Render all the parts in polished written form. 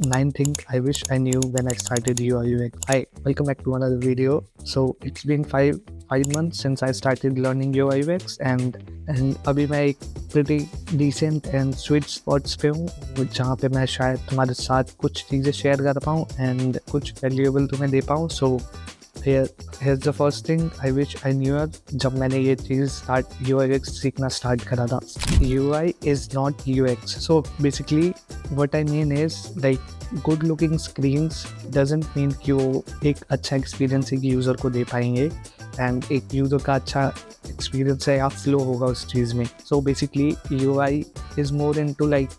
9 things I wish I knew when I started UI UX. Hi, welcome back to another video. So it's been five months since I started learning UI UX and अभी मैं एक pretty decent and sweet spots पे हूँ जहाँ पे मैं शायद तुम्हारे साथ कुछ चीज़ें शेयर कर पाऊँ and कुछ valuable तुम्हें दे पाऊँ. So here's the first thing I wish I knew जब मैंने ये चीज़ UI UX सीखना स्टार्ट करा था. UI is not UX. So basically what I mean is like good looking screens doesn't mean कि वो एक अच्छा एक्सपीरियंस एक यूज़र को दे पाएंगे एंड एक यूज़र का अच्छा एक्सपीरियंस है या फ्लो होगा उस चीज़ में. So basically UI is more into like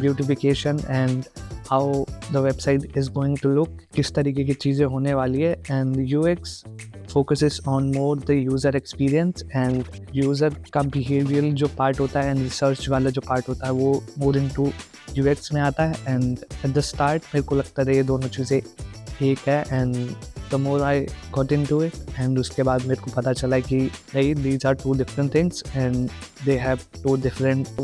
beautification and how the website is going to look, किस तरीके की चीज़ें होने वाली है. And UX focuses on more the user experience and user का behavioral जो पार्ट होता है एंड रिसर्च वाला जो पार्ट होता है वो more into UX में आता है. एंड एट द स्टार्ट मेरे को लगता था ये दोनों चीज़ें एक है and the more I got into it and उसके बाद मेरे को पता चला कि नहीं, these are two different things and they have two different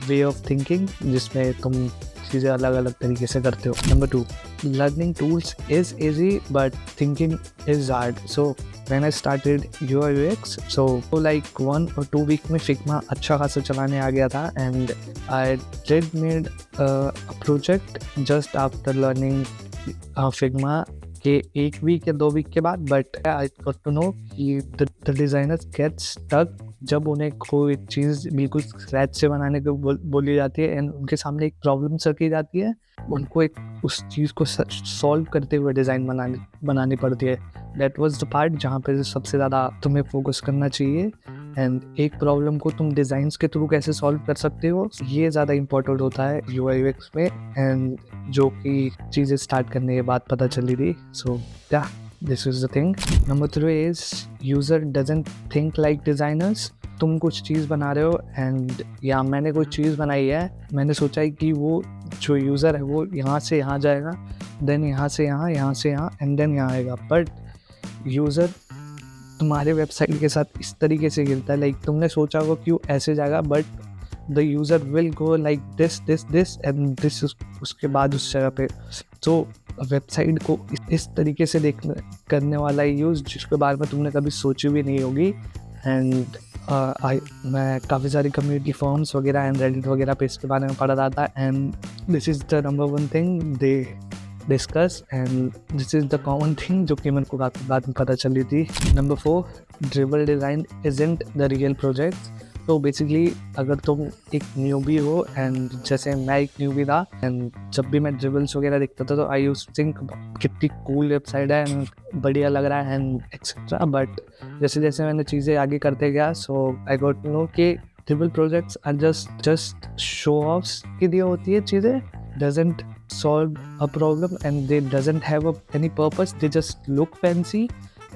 way of thinking जिसमें तुम चीज़ें अलग अलग तरीके से करते हो. Number 2, learning tools is easy but thinking is hard. So when I started UI UX, so like 1 or 2 week में फिग्मा अच्छा खासा चलाने आ गया था and I did made a project just after learning Figma के 1 वीक या 2 week के बाद. But I got to know कि द डिज़ाइनर्स गेट स्टक जब उन्हें कोई चीज़ बिल्कुल स्क्रैच से बनाने को बोली जाती है एंड उनके सामने एक प्रॉब्लम रखी जाती है, उनको एक उस चीज़ को सॉल्व करते हुए डिज़ाइन बनानी पड़ती है. दैट वाज द पार्ट जहाँ पे सबसे ज़्यादा तुम्हें फोकस करना चाहिए एंड एक प्रॉब्लम को तुम डिज़ाइंस के थ्रू कैसे सॉल्व कर सकते हो, ये ज़्यादा इंपॉर्टेंट होता है UI UX में. एंड जो कि चीज़ें स्टार्ट करने के बाद पता चली थी. सो या this is the thing. Number 3 is user doesn't think like designers. तुम कुछ चीज़ बना रहे हो एंड या मैंने कोई चीज़ बनाई है, मैंने सोचा है कि वो जो यूज़र है वो यहाँ से यहाँ जाएगा, देन यहाँ से यहाँ, यहाँ से यहाँ एंड देन यहाँ आएगा. बट यूज़र तुम्हारे वेबसाइट के साथ इस तरीके से गिरता है, लाइक तुमने सोचा होगा क्यों ऐसे जाएगा but the user will go like this and this उसके बाद उस जगह पे. तो वेबसाइट को इस तरीके से करने वाला यूज़ जिसके बारे में तुमने कभी सोची भी नहीं होगी. एंड मैं काफ़ी सारी कम्युनिटी फॉर्म्स वगैरह एंड रेडिट वगैरह पे इसके बारे में पढ़ रहा था and this is the number 1 thing they discuss and this is the common thing जो कि मेरे को काफ़ी बाद में पता चली थी. Number 4, Dribbble design isn't the real project. तो बेसिकली अगर तुम एक न्यूबी हो एंड जैसे मैं एक न्यूबी था एंड जब भी मैं ड्रिबल्स वगैरह देखता था तो आई यूज्ड टू थिंक कितनी कूल वेबसाइट है एंड बढ़िया लग रहा है एंड एक्सेट्रा. बट जैसे जैसे मैंने चीज़ें आगे करते गया so I got to know कि Dribbble projects are just show offs के लिए होती है चीज़ें, doesn't solve a problem and they doesn't have any purpose, they just look fancy.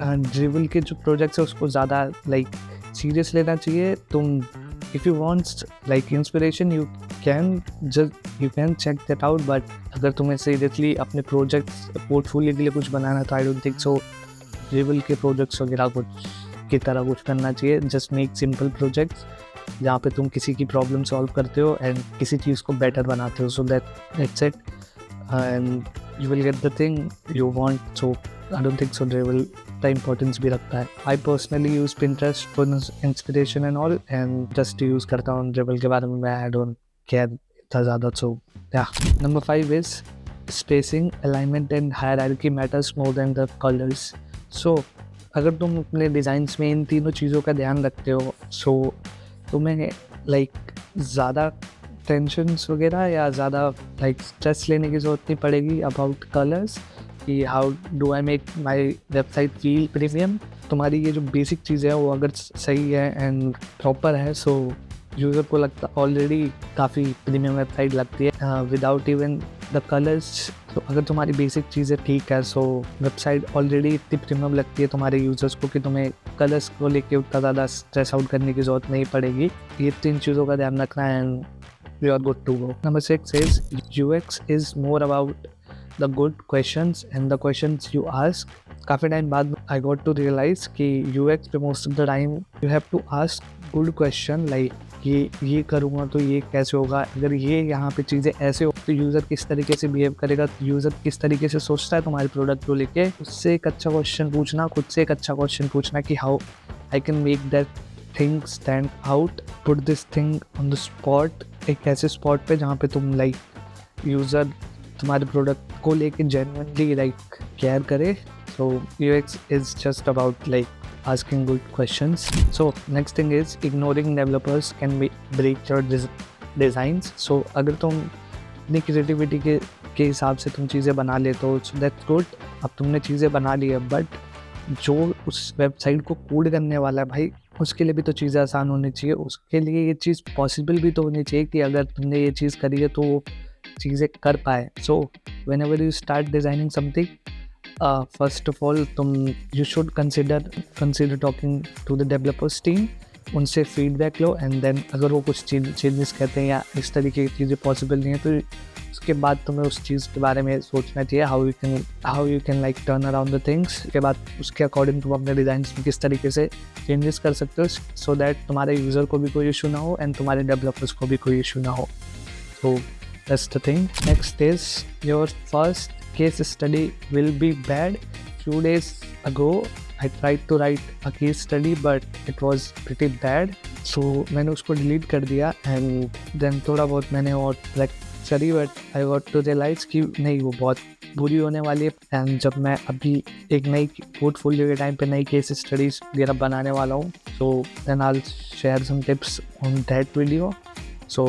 Dribbble के जो प्रोजेक्ट्स है उसको ज़्यादा लाइक सीरियस लेना चाहिए. तुम if you wants like inspiration you can check that out. But अगर तुम्हें सीरियसली अपने प्रोजेक्ट्स पोर्टफोलियो के लिए कुछ बनाना तो I don't think so Dribbble के प्रोजेक्ट्स वगैरह कुछ की तरह कुछ करना चाहिए. जस्ट मेक सिंपल प्रोजेक्ट्स जहाँ पे तुम किसी की प्रॉब्लम सॉल्व करते हो एंड किसी चीज़ को बेटर बनाते हो. So that's it and you will get the thing you want. So I don't think so Dribbble का इम्पोर्टेंस भी रखता है. I personally use Pinterest for inspiration and all and just use करता हूँ. ड्रिबल के बारे में मैं आई डोंट केयर इतना ज़्यादा. सो या number 5 is spacing, alignment and hierarchy matters more than the colours. So अगर तुम अपने डिज़ाइंस में इन तीनों चीज़ों का ध्यान रखते हो सो तुम्हें लाइक ज़्यादा टेंशन्स वगैरह या ज़्यादा लाइक स्ट्रेस लेने की ज़रूरत नहीं पड़ेगी अबाउट कलर्स कि how do I make my website feel premium. तुम्हारी ये जो बेसिक चीज़ें हैं वो अगर सही है एंड प्रॉपर है सो यूज़र को लगता ऑलरेडी काफ़ी प्रीमियम वेबसाइट लगती है विदाउट इवन द कलर्स. तो अगर तुम्हारी बेसिक चीज़ें ठीक है सो वेबसाइट ऑलरेडी इतनी प्रीमियम लगती है तुम्हारे यूज़र्स को कि तुम्हें कलर्स को लेके उतना ज़्यादा स्ट्रेस आउट करने की ज़रूरत नहीं पड़ेगी. ये 3 चीज़ों का ध्यान रखना है and we are good to go. Number 6 is UX is more about the good questions and the questions you ask. काफ़ी टाइम बाद I got to realize कि UX पे most of the time you have to ask good question like ये करूँगा तो ये कैसे होगा, अगर ये यहाँ पे चीज़ें ऐसे हो तो यूज़र किस तरीके से बिहेव करेगा, यूज़र किस तरीके से सोचता है तुम्हारे प्रोडक्ट को लेके। उससे एक अच्छा क्वेश्चन पूछना, खुद से एक अच्छा क्वेश्चन पूछना कि how I can make that thing stand out, put this thing on the spot, एक ऐसे स्पॉट पे जहाँ पे तुम लाइक यूज़र तुम्हारे प्रोडक्ट को लेके जेन्युइनली लाइक केयर करे। सो UX is just about like asking good questions. So next thing is ignoring developers can break your designs. So अगर तुम अपनी क्रिएटिविटी के हिसाब से तुम चीज़ें बना लेते हो, so that's good, अब तुमने चीज़ें बना ली है, बट जो उस वेबसाइट को कोड करने वाला है भाई, उसके लिए भी तो चीज़ें आसान होनी चाहिए, उसके लिए ये चीज़ पॉसिबल भी तो होनी चाहिए कि अगर तुमने ये चीज़ करी है तो वो चीज़ें कर पाए। So whenever you start designing something, first of all तुम you should consider talking to the developers team, उनसे फीडबैक लो, एंड देन अगर वो कुछ चेंजेस कहते हैं या इस तरीके की चीज़ें पॉसिबल नहीं है तो उसके बाद तुम्हें उस चीज़ के बारे में सोचना चाहिए, how you can like turn around the things. उसके बाद उसके अकॉर्डिंग तुम अपने डिज़ाइन में किस तरीके से चेंजेस कर सकते हो, सो दैट तुम्हारे यूज़र को भी कोई इशू ना हो एंड तुम्हारे डेवलपर्स को भी कोई इशू ना हो। So that's the thing. Next is your first case study will be bad. Few days ago I tried to write a case study but it was pretty bad. So मैंने उसको delete कर दिया and then थोड़ा बहुत मैंने और practice करी, but I got to realize कि नहीं, वो बहुत बुरी होने वाली है। एंड जब मैं अभी एक नई पोर्टफोलियो के टाइम पे नई केस स्टडीज वगैरह बनाने वाला हूँ, so then I'll share some tips on that video. So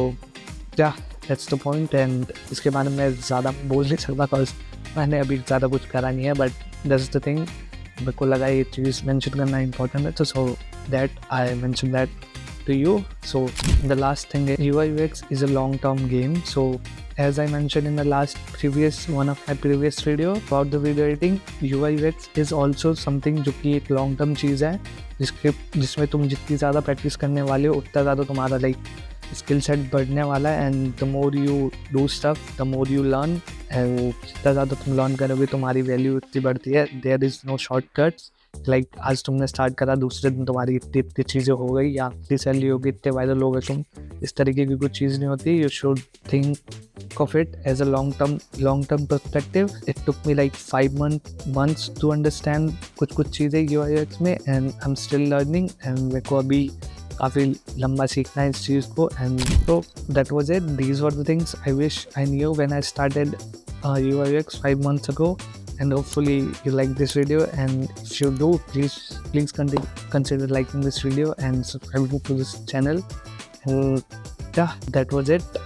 yeah, that's the point. And इसके बारे में ज़्यादा बोल नहीं सकता बिकॉज मैंने अभी ज़्यादा कुछ करा नहीं है, बट दैट्स द थिंग, मेरे को लगा ये चीज़ मेंशन करना इंपॉर्टेंट है, तो so that I mention that to you. So the last thing is UI UX is a long term game. So as I mentioned in the one of my previous video about the video editing, UI UX is also something जो कि एक long term चीज़ है, जिसमें तुम जितनी ज़्यादा practice करने वाले हो उतना ज़्यादा तुम्हारा लाइक स्किल सेट बढ़ने वाला है, and the more you do stuff the more you learn, and जितना ज़्यादा तुम लर्न करोगे तुम्हारी वैल्यू इतनी बढ़ती है। There is no shortcuts, like आज तुमने स्टार्ट करा, दूसरे दिन तुम्हारी इतनी चीज़ें हो गई या इतनी सैलरी होगी, इतने वायरल हो गए तुम, इस तरीके की कुछ चीज़ नहीं होती। You should think of it as a long term perspective. It took me like 5 months to understand कुछ चीज़ें UI UX में, and I am still learning, and मेरे को अभी काफ़ी लंबा सीखना है इस चीज़ को। And so that was it. These were the things I wish I knew when I started UI UX 5 months ago, and hopefully you like this video, and if you do, please consider liking this video and subscribing to this channel. And yeah, that was it.